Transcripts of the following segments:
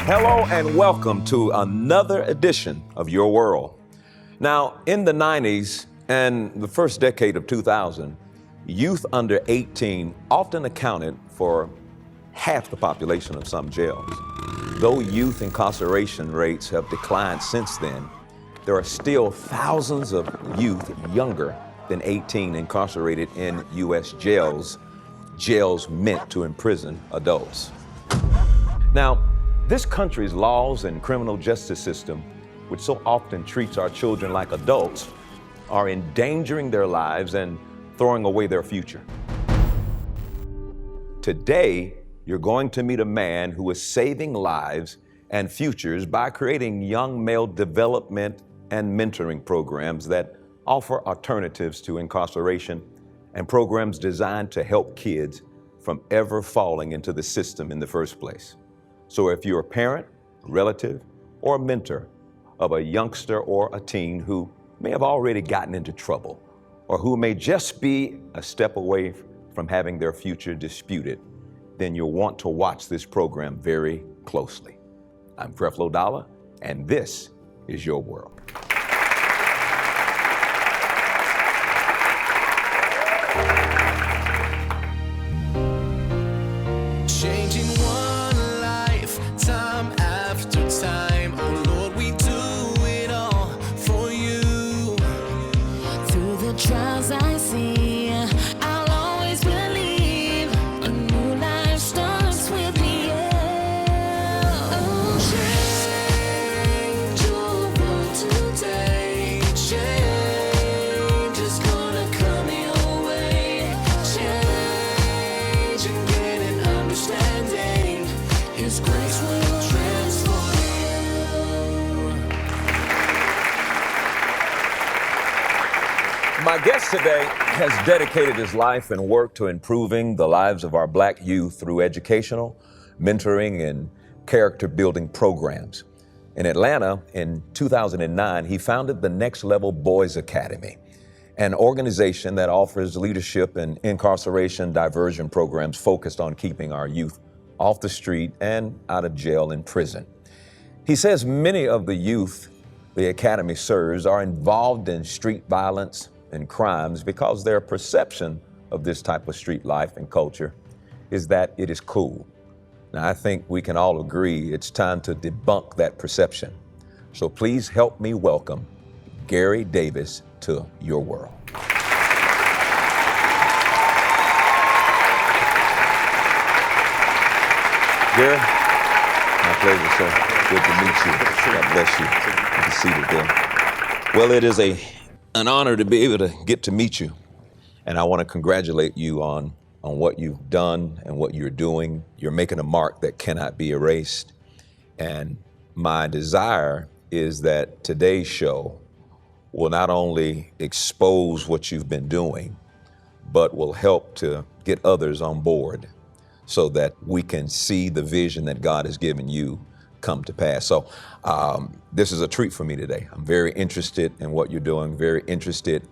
Hello and welcome to another edition of Your World. Now, in the 90s and the first decade of 2000, youth under 18 often accounted for half the population of some jails. Though youth incarceration rates have declined since then, there are still thousands of youth younger than 18 incarcerated in U.S. jails meant to imprison adults. Now, this country's laws and criminal justice system, which so often treats our children like adults, are endangering their lives and throwing away their future. Today, you're going to meet a man who is saving lives and futures by creating young male development and mentoring programs that offer alternatives to incarceration and programs designed to help kids from ever falling into the system in the first place. So if you're a parent, relative, or a mentor of a youngster or a teen who may have already gotten into trouble, or who may just be a step away from having their future disputed, then you'll want to watch this program very closely. I'm Creflo, and this is Your World. Changing one life, time after time. Oh Lord, we do it all for you. Through the trials I see, I'll always believe a new life starts with me. Oh, Change your world today. Change is gonna come your way. Change and get an understanding. His grace will transform you. My guest today has dedicated his life and work to improving the lives of our Black youth through educational, mentoring, and character-building programs. In Atlanta, in 2009, he founded the Next Level Boys Academy, an organization that offers leadership and incarceration diversion programs focused on keeping our youth off the street and out of jail and prison. He says many of the youth the Academy serves are involved in street violence and crimes because their perception of this type of street life and culture is that it is cool. Now, I think we can all agree it's time to debunk that perception. So please help me welcome Gary Davis to Your World. Gary, my pleasure, sir. Good to meet you. God bless you. Good to see you there. Well, it is an honor to be able to get to meet you. And I want to congratulate you on what you've done and what you're doing. You're making a mark that cannot be erased. And my desire is that today's show will not only expose what you've been doing, but will help to get others on board so that we can see the vision that God has given you come to pass. So this is a treat for me today. I'm very interested in what you're doing, very interested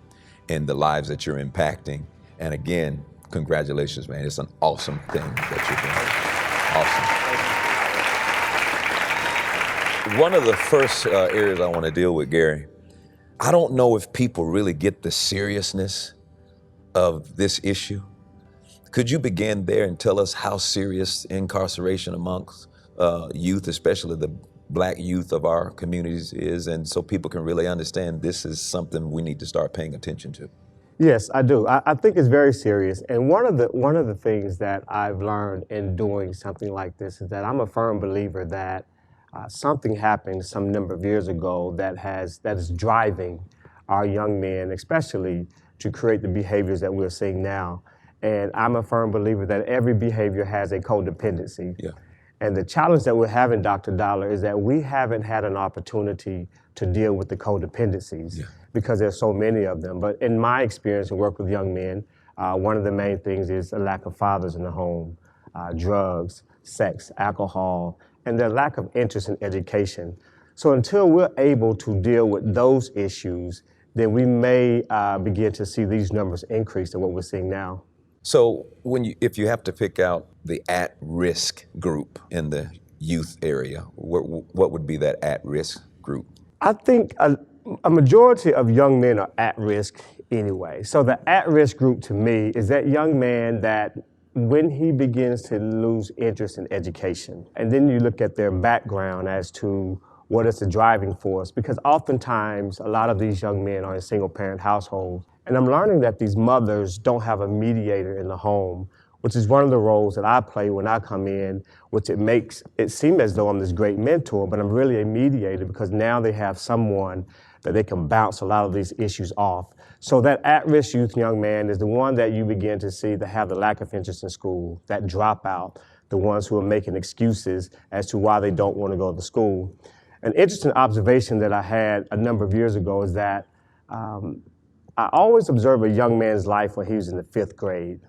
in the lives that you're impacting. And again, congratulations, man. It's an awesome thing that you're doing. Awesome. One of the first areas I want to deal with, Gary, I don't know if people really get the seriousness of this issue. Could you begin there and tell us how serious incarceration amongst youth, especially the Black youth of our communities is, and so people can really understand this is something we need to start paying attention to? Yes, I do. I think it's very serious. And one of the things that I've learned in doing something like this is that I'm a firm believer that something happened some number of years ago that is driving our young men, especially, to create the behaviors that we're seeing now. And I'm a firm believer that every behavior has a codependency. Yeah. And the challenge that we're having, Dr. Dollar, is that we haven't had an opportunity to deal with the codependencies because there's so many of them. But in my experience and work with young men, one of the main things is a lack of fathers in the home, drugs, sex, alcohol, and their lack of interest in education. So until we're able to deal with those issues, then we may begin to see these numbers increase to what we're seeing now. So if you have to pick out the at-risk group in the youth area? What would be that at-risk group? I think a majority of young men are at risk anyway. So the at-risk group to me is that young man that when he begins to lose interest in education, and then you look at their background as to what is the driving force, because oftentimes a lot of these young men are in single parent households. And I'm learning that these mothers don't have a mediator in the home, which is one of the roles that I play when I come in, which it makes it seem as though I'm this great mentor, but I'm really a mediator because now they have someone that they can bounce a lot of these issues off. So that at-risk youth young man is the one that you begin to see that have the lack of interest in school, that dropout, the ones who are making excuses as to why they don't want to go to school. An interesting observation that I had a number of years ago is that I always observe a young man's life when he was in the 5th grade.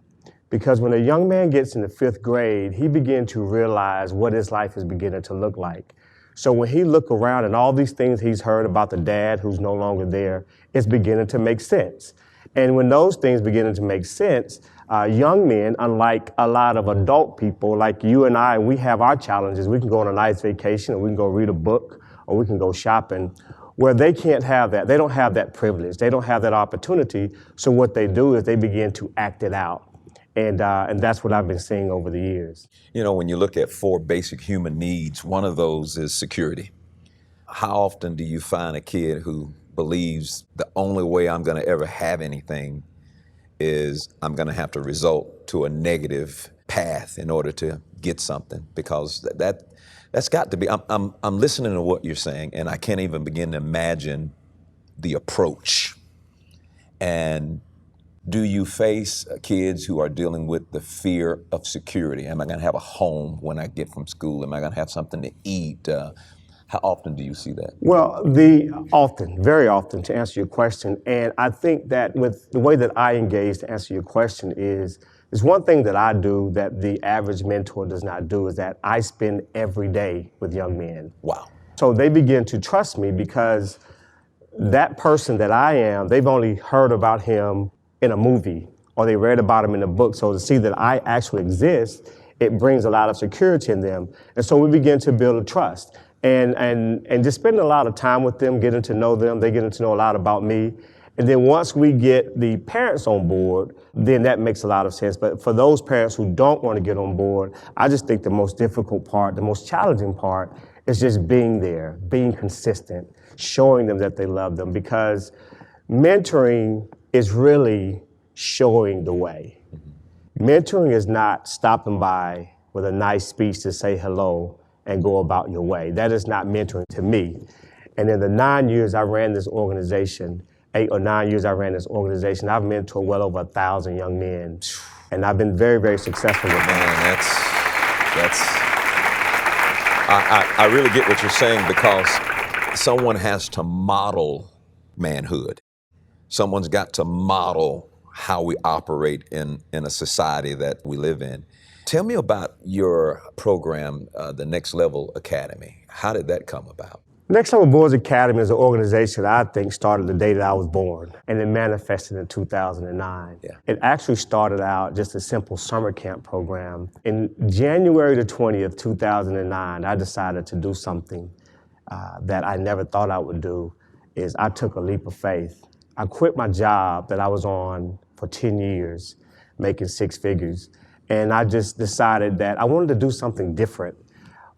Because when a young man gets in the 5th grade, he begins to realize what his life is beginning to look like. So when he look around and all these things he's heard about the dad who's no longer there, it's beginning to make sense. And when those things beginning to make sense, young men, unlike a lot of adult people like you and I, we have our challenges. We can go on a nice vacation, or we can go read a book, or we can go shopping, where they can't have that. They don't have that privilege. They don't have that opportunity. So what they do is they begin to act it out. And that's what I've been seeing over the years. You know, when you look at 4 basic human needs, one of those is security. How often do you find a kid who believes the only way I'm going to ever have anything is I'm going to have to resort to a negative path in order to get something? Because that's got to be, I'm listening to what you're saying, and I can't even begin to imagine the approach. And do you face kids who are dealing with the fear of security? Am I going to have a home when I get from school? Am I going to have something to eat? How often do you see that? Well, very often, to answer your question. And I think that with the way that I engage to answer your question is one thing that I do that the average mentor does not do, is that I spend every day with young men. Wow. So they begin to trust me because that person that I am, they've only heard about him in a movie, or they read about him in a book. So to see that I actually exist, it brings a lot of security in them. And so we begin to build a trust. And just spending a lot of time with them, getting to know them, they getting to know a lot about me. And then once we get the parents on board, then that makes a lot of sense. But for those parents who don't want to get on board, I just think the most difficult part, the most challenging part is just being there, being consistent, showing them that they love them, because mentoring is really showing the way. Mentoring is not stopping by with a nice speech to say hello and go about your way. That is not mentoring to me. And in the 9 years I ran this organization, 8 or 9 years I ran this organization, I've mentored well over 1,000 young men. And I've been very, very successful with that. I really get what you're saying, because someone has to model manhood. Someone's got to model how we operate in a society that we live in. Tell me about your program, the Next Level Academy. How did that come about? Next Level Boys Academy is an organization that I think started the day that I was born, and it manifested in 2009. Yeah. It actually started out just a simple summer camp program. In January the 20th, 2009, I decided to do something that I never thought I would do, is I took a leap of faith. I quit my job that I was on for 10 years, making 6 figures, and I just decided that I wanted to do something different.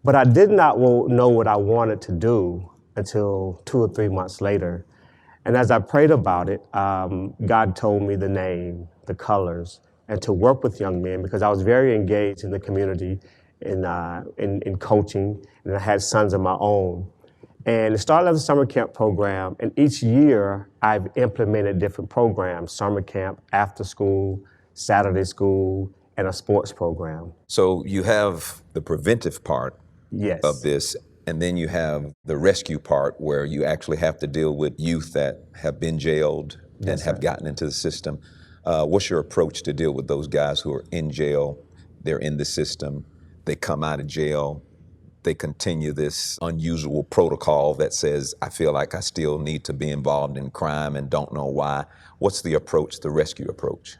But I did not know what I wanted to do until 2 or 3 months later. And as I prayed about it, God told me the name, the colors, and to work with young men, because I was very engaged in the community in coaching, and I had sons of my own. And it started as a summer camp program, and each year I've implemented different programs: summer camp, after school, Saturday school, and a sports program. So you have the preventive part Yes. of this, and then you have the rescue part, where you actually have to deal with youth that have been jailed and have gotten into the system. What's your approach to deal with those guys who are in jail? They're in the system, they come out of jail, they continue this unusual protocol that says, I feel like I still need to be involved in crime and don't know why. What's the approach, the rescue approach?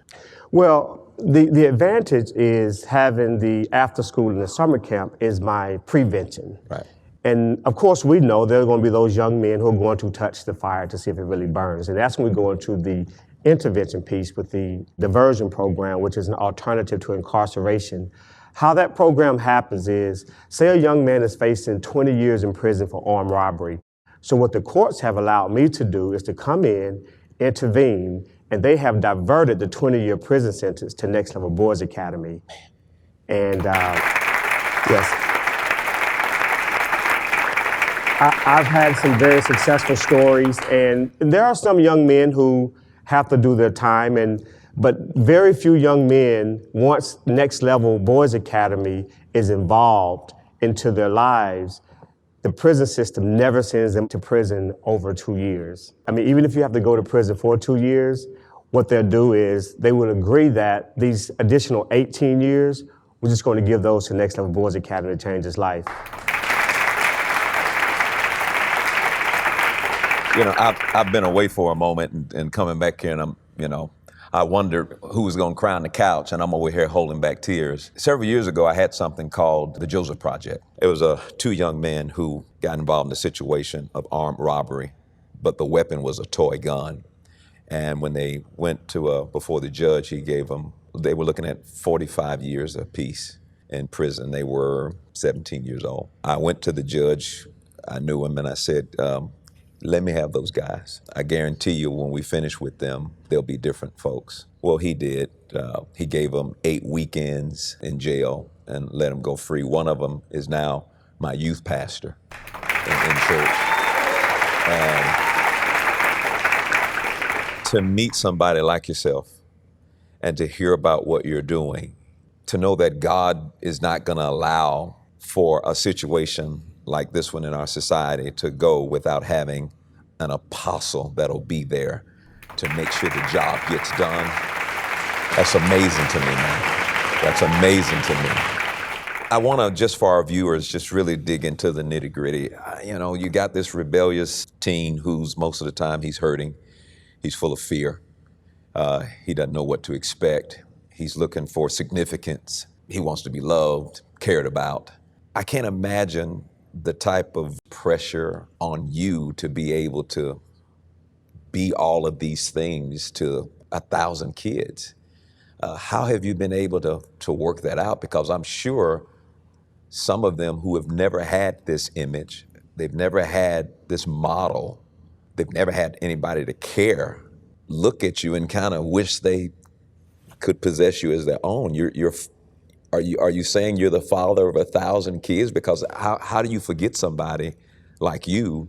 Well, The advantage is having the after school and the summer camp is my prevention. Right. And of course, we know there are going to be those young men who are going to touch the fire to see if it really burns. And that's when we go into the intervention piece with the diversion program, which is an alternative to incarceration. How that program happens is, say a young man is facing 20 years in prison for armed robbery. So what the courts have allowed me to do is to come in, intervene, and they have diverted the 20-year prison sentence to Next Level Boys Academy. And yes, I've had some very successful stories, and there are some young men who have to do their time, but very few young men, once Next Level Boys Academy is involved into their lives, the prison system never sends them to prison over 2 years. I mean, even if you have to go to prison for 2 years, what they'll do is they will agree that these additional 18 years, we're just going to give those to Next Level Boys Academy to change his life. You know, I've been away for a moment and coming back here, and I wondered who was going to cry on the couch, and I'm over here holding back tears. Several years ago, I had something called the Joseph Project. It was two young men who got involved in a situation of armed robbery, but the weapon was a toy gun. And when they went to before the judge, they were looking at 45 years apiece in prison. They were 17 years old. I went to the judge, I knew him, and I said, let me have those guys. I guarantee you when we finish with them, they'll be different folks. Well, he did. He gave them 8 weekends in jail and let them go free. One of them is now my youth pastor in church. And to meet somebody like yourself and to hear about what you're doing, to know that God is not gonna allow for a situation like this one in our society to go without having an apostle that'll be there to make sure the job gets done. That's amazing to me, man. That's amazing to me. I wanna, just for our viewers, just really dig into the nitty gritty. You got this rebellious teen who's most of the time he's hurting. He's full of fear. He doesn't know what to expect. He's looking for significance. He wants to be loved, cared about. I can't imagine the type of pressure on you to be able to be all of these things to 1,000 kids. How have you been able to work that out? Because I'm sure some of them who have never had this image, they've never had this model, they've never had anybody to care, look at you and kind of wish they could possess you as their own. Are you saying you're the father of 1,000 kids? Because how do you forget somebody like you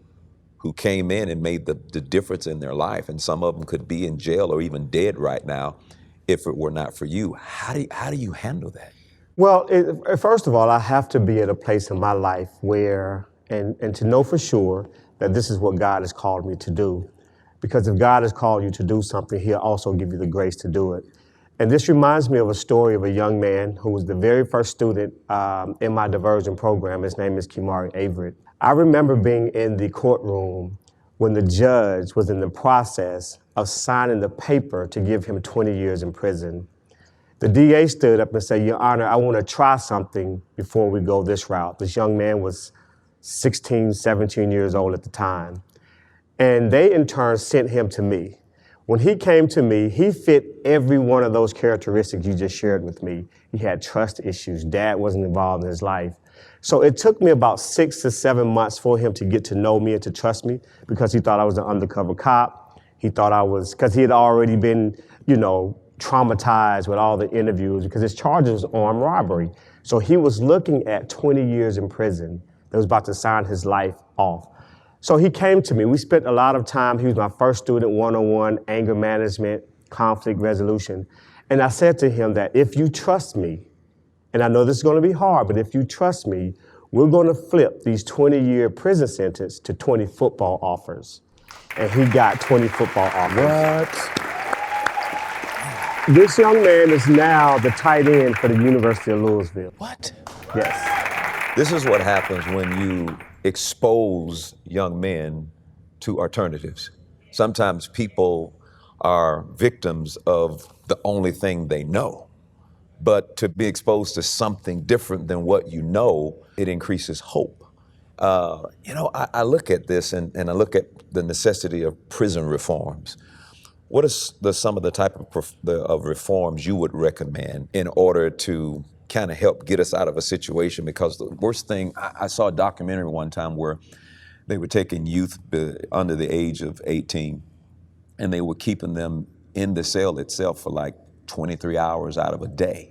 who came in and made the difference in their life? And some of them could be in jail or even dead right now if it were not for you. How do you handle that? Well, first of all, I have to be at a place in my life where, and to know for sure that this is what God has called me to do. Because if God has called you to do something, He'll also give you the grace to do it. And this reminds me of a story of a young man who was the very first student in my diversion program. His name is Kimari Averett. I remember being in the courtroom when the judge was in the process of signing the paper to give him 20 years in prison. The DA stood up and said, "Your Honor, I want to try something before we go this route." This young man was 16, 17 years old at the time. And they in turn sent him to me. When he came to me, he fit every one of those characteristics you just shared with me. He had trust issues. Dad wasn't involved in his life. So it took me about 6 to 7 months for him to get to know me and to trust me, because he thought I was an undercover cop. He thought I was, because he had already been, traumatized with all the interviews, because his charges was armed robbery. So he was looking at 20 years in prison. That was about to sign his life off. So he came to me. We spent a lot of time. He was my first student, one-on-one, anger management, conflict resolution. And I said to him that if you trust me, and I know this is going to be hard, but if you trust me, we're going to flip these 20-year prison sentence to 20 football offers. And he got 20 football offers. What? This young man is now the tight end for the University of Louisville. What? Yes. This is what happens when you expose young men to alternatives. Sometimes people are victims of the only thing they know. But to be exposed to something different than what you know, it increases hope. I look at this and I look at the necessity of prison reforms. What is some of the type of reforms you would recommend in order to kind of help get us out of a situation? Because the worst thing, I saw a documentary one time where they were taking youth under the age of 18 and they were keeping them in the cell itself for like 23 hours out of a day.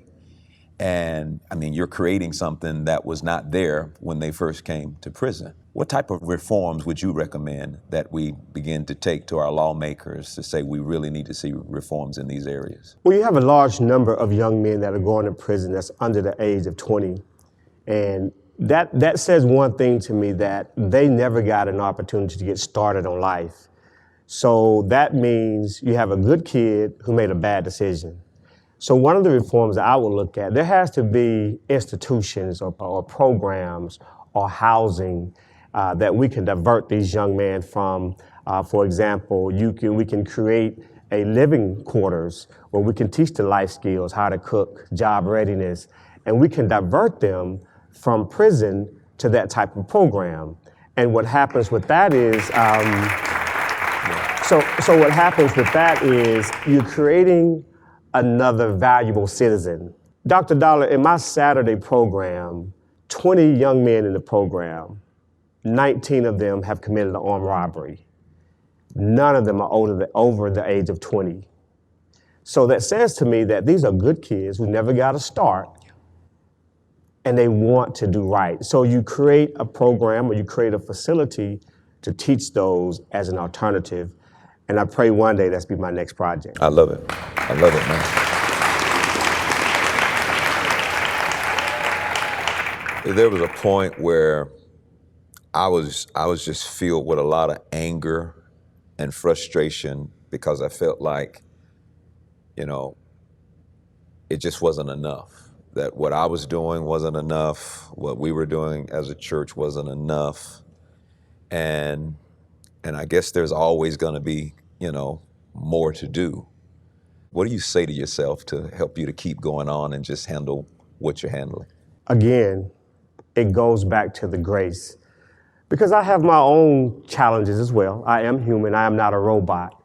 And I mean, you're creating something that was not there when they first came to prison. What type of reforms would you recommend that we begin to take to our lawmakers to say we really need to see reforms in these areas? Well, you have a large number of young men that are going to prison that's under the age of 20. And that says one thing to me, that they never got an opportunity to get started on life. So that means you have a good kid who made a bad decision. So one of the reforms that I would look at, there has to be institutions or programs or housing that we can divert these young men from. For example, we can create a living quarters where we can teach the life skills, how to cook, job readiness, and we can divert them from prison to that type of program. And what happens with that is, so what happens with that is you're creating another valuable citizen. Dr. Dollar, in my Saturday program, 20 young men in the program, 19 of them have committed an armed robbery. None of them are over the age of 20. So that says to me that these are good kids who never got a start and they want to do right. So you create a program or you create a facility to teach those as an alternative. And I pray one day that's be my next project. I love it. I love it, man. There was a point where I was just filled with a lot of anger and frustration because I felt like, it just wasn't enough. That what I was doing wasn't enough. What we were doing as a church wasn't enough. And I guess there's always going to be, more to do. What do you say to yourself to help you to keep going on and just handle what you're handling? Again, it goes back to the grace. Because I have my own challenges as well. I am human, I am not a robot.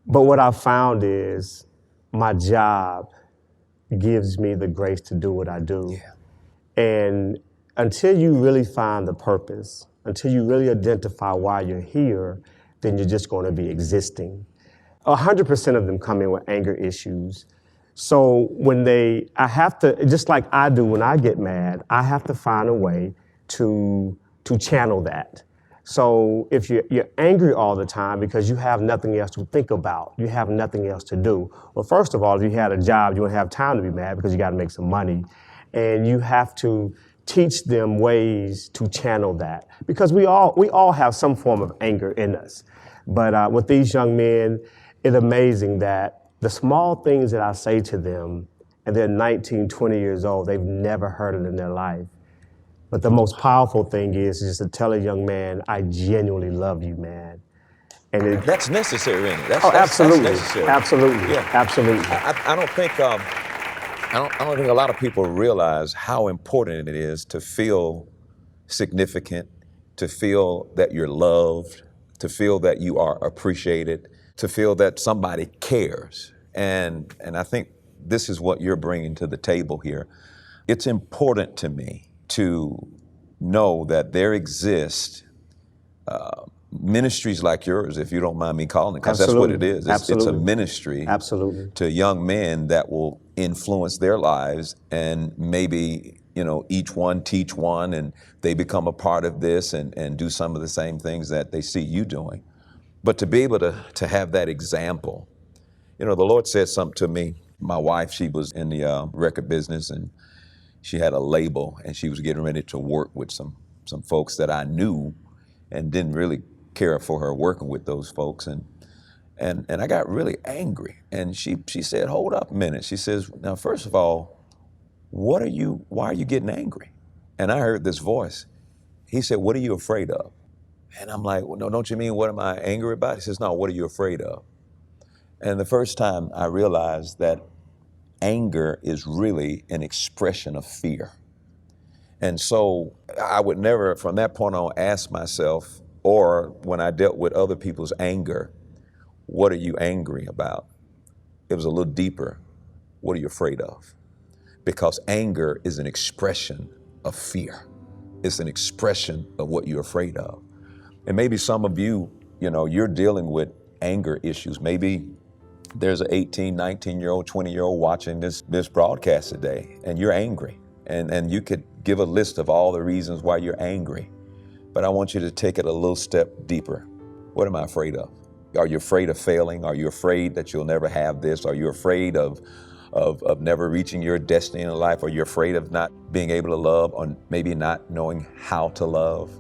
But what I've found is my job gives me the grace to do what I do. Yeah. And until you really find the purpose, until you really identify why you're here, then you're just going to be existing. 100% of them come in with anger issues. So I have to, just like I do when I get mad, I have to find a way to channel that. So if you're angry all the time because you have nothing else to think about, you have nothing else to do. Well, first of all, if you had a job, you wouldn't have time to be mad because you got to make some money. And you have to teach them ways to channel that, because we all have some form of anger in us. But with these young men, it's amazing that the small things that I say to them, and they're 19, 20 years old, they've never heard it in their life. But the most powerful thing is just to tell a young man, I genuinely love you, man. And that's necessary, isn't it? Absolutely. That's necessary. Absolutely. Yeah. Absolutely. I don't think a lot of people realize how important it is to feel significant, to feel that you're loved, to feel that you are appreciated, to feel that somebody cares. And I think this is what you're bringing to the table here. It's important to me to know that there exist ministries like yours, if you don't mind me calling it, because that's what it is. It's a ministry to young men that will influence their lives, and maybe each one teach one, and they become a part of this and do some of the same things that they see you doing. But to be able to have that example, the Lord said something to me. My wife, she was in the record business, and she had a label, and she was getting ready to work with some folks that I knew and didn't really care for her working with those folks. And I got really angry. And she said, hold up a minute. She says, now, first of all, why are you getting angry? And I heard this voice. He said, what are you afraid of? And I'm like, well, no, don't you mean what am I angry about? He says, no, what are you afraid of? And the first time I realized that anger is really an expression of fear. And so I would never, from that point on, ask myself, or when I dealt with other people's anger, what are you angry about? It was a little deeper. What are you afraid of? Because anger is an expression of fear. It's an expression of what you're afraid of. And maybe some of you, you're dealing with anger issues. Maybe there's an 18, 19-year-old, 20-year-old watching this broadcast today, and you're angry. And you could give a list of all the reasons why you're angry. But I want you to take it a little step deeper. What am I afraid of? Are you afraid of failing? Are you afraid that you'll never have this? Are you afraid of never reaching your destiny in life? Are you afraid of not being able to love, or maybe not knowing how to love?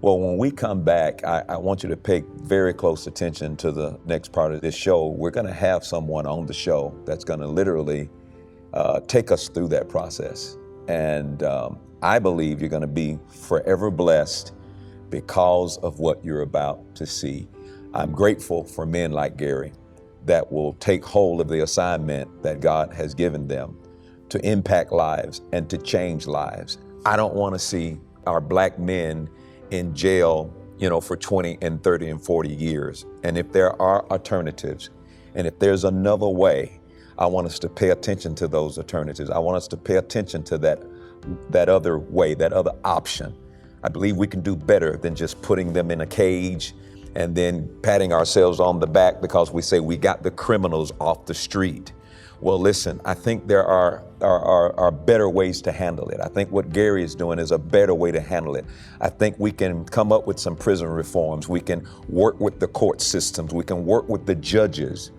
Well, when we come back, I want you to pay very close attention to the next part of this show. We're going to have someone on the show that's going to literally take us through that process. And I believe you're going to be forever blessed because of what you're about to see. I'm grateful for men like Gary that will take hold of the assignment that God has given them to impact lives and to change lives. I don't want to see our black men in jail, for 20 and 30 and 40 years. And if there are alternatives, and if there's another way, I want us to pay attention to those alternatives. I want us to pay attention to that other way, that other option. I believe we can do better than just putting them in a cage and then patting ourselves on the back because we say we got the criminals off the street. Well, listen, I think there are better ways to handle it. I think what Gary is doing is a better way to handle it. I think we can come up with some prison reforms. We can work with the court systems. We can work with the judges.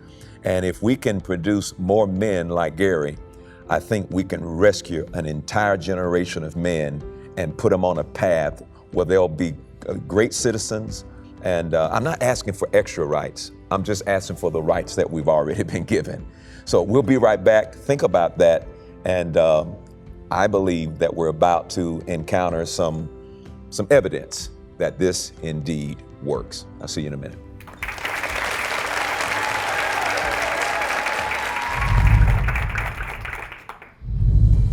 And if we can produce more men like Gary, I think we can rescue an entire generation of men and put them on a path where they'll be great citizens. And I'm not asking for extra rights. I'm just asking for the rights that we've already been given. So we'll be right back. Think about that. And I believe that we're about to encounter some evidence that this indeed works. I'll see you in a minute.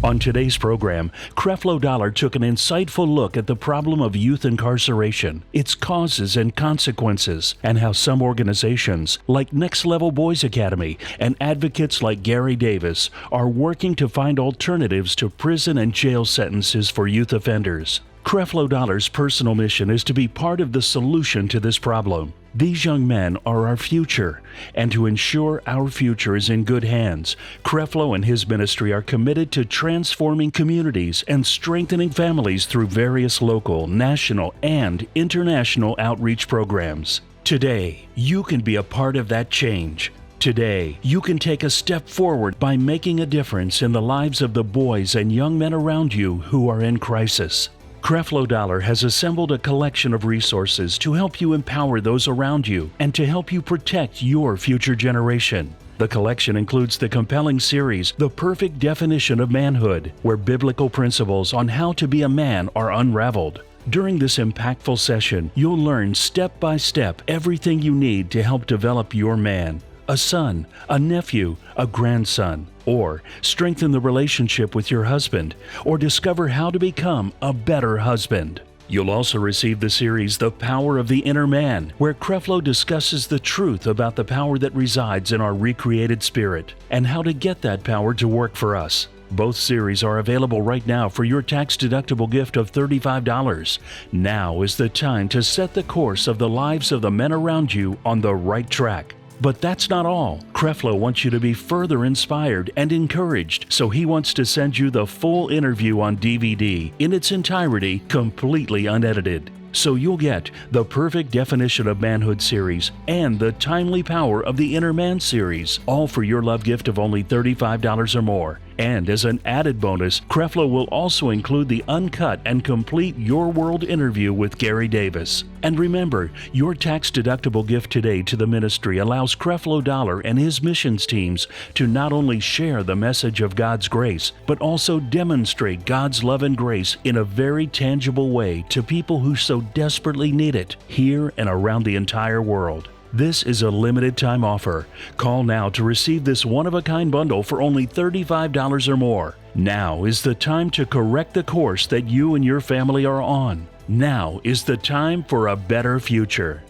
On today's program, Creflo Dollar took an insightful look at the problem of youth incarceration, its causes and consequences, and how some organizations, like Next Level Boys Academy and advocates like Gary Davis, are working to find alternatives to prison and jail sentences for youth offenders. Creflo Dollar's personal mission is to be part of the solution to this problem. These young men are our future, and to ensure our future is in good hands, Creflo and his ministry are committed to transforming communities and strengthening families through various local, national, and international outreach programs. Today, you can be a part of that change. Today, you can take a step forward by making a difference in the lives of the boys and young men around you who are in crisis. Creflo Dollar has assembled a collection of resources to help you empower those around you and to help you protect your future generation. The collection includes the compelling series, The Perfect Definition of Manhood, where biblical principles on how to be a man are unraveled. During this impactful session, you'll learn step by step everything you need to help develop your man. A son, a nephew, a grandson, or strengthen the relationship with your husband, or discover how to become a better husband. You'll also receive the series The Power of the Inner Man, where Creflo discusses the truth about the power that resides in our recreated spirit and how to get that power to work for us. Both series are available right now for your tax-deductible gift of $35. Now is the time to set the course of the lives of the men around you on the right track. But that's not all. Creflo wants you to be further inspired and encouraged, so he wants to send you the full interview on DVD in its entirety, completely unedited. So you'll get the Perfect Definition of Manhood series and the Timely Power of the Inner Man series, all for your love gift of only $35 or more. And as an added bonus, Creflo will also include the uncut and complete Your World interview with Gary Davis. And remember, your tax-deductible gift today to the ministry allows Creflo Dollar and his missions teams to not only share the message of God's grace, but also demonstrate God's love and grace in a very tangible way to people who so desperately need it here and around the entire world. This is a limited time offer. Call now to receive this one-of-a-kind bundle for only $35 or more. Now is the time to correct the course that you and your family are on. Now is the time for a better future.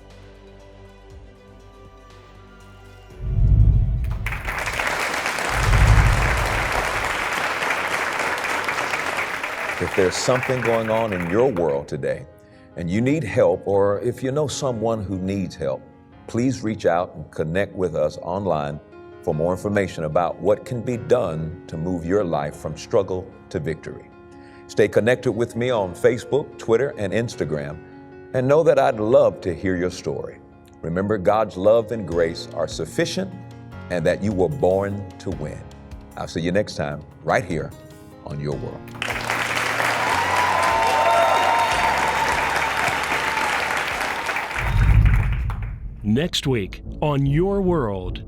If there's something going on in your world today and you need help, or if you know someone who needs help, please reach out and connect with us online for more information about what can be done to move your life from struggle to victory. Stay connected with me on Facebook, Twitter, and Instagram, and know that I'd love to hear your story. Remember, God's love and grace are sufficient and that you were born to win. I'll see you next time right here on Your World. Next week on Your World.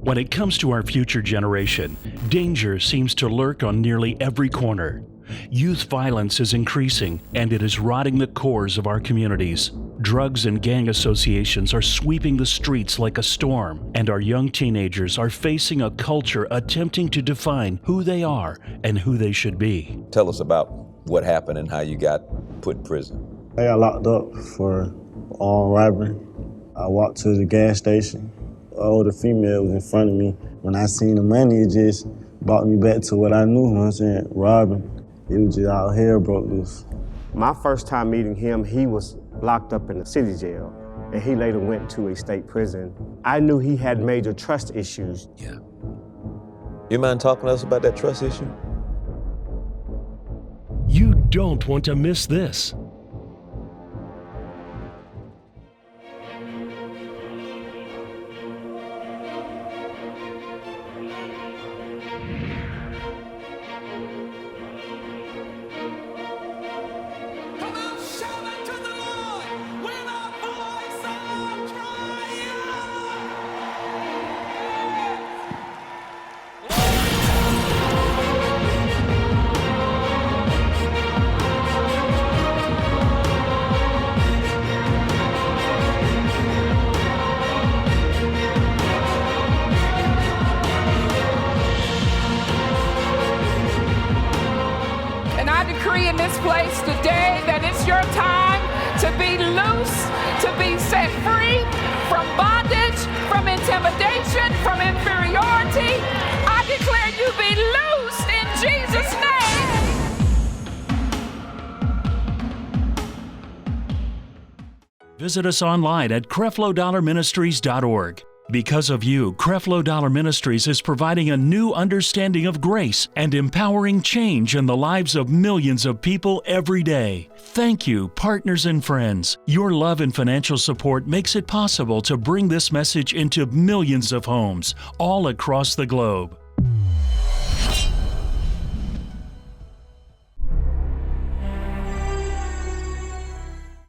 When it comes to our future generation, danger seems to lurk on nearly every corner. Youth violence is increasing, and it is rotting the cores of our communities. Drugs and gang associations are sweeping the streets like a storm, and our young teenagers are facing a culture attempting to define who they are and who they should be. Tell us about what happened and how you got put in prison. I got locked up for armed robbery. I walked to the gas station. An older female was in front of me. When I seen the money, it just brought me back to what I knew, you know what I'm saying, robbing. It was just out here broke loose. My first time meeting him, he was locked up in the city jail, and he later went to a state prison. I knew he had major trust issues. Yeah. You mind talking to us about that trust issue? You don't want to miss this. Come on, shout it to the Lord with a voice of triumph. And I decree in this place today that it's your time to be loose, to be set free from bondage, from intimidation, from inferiority. I declare you be loosed in Jesus' name. Visit us online at creflo-ministries.org. Because of you, Creflo Dollar Ministries is providing a new understanding of grace and empowering change in the lives of millions of people every day. Thank you, partners and friends. Your love and financial support makes it possible to bring this message into millions of homes all across the globe.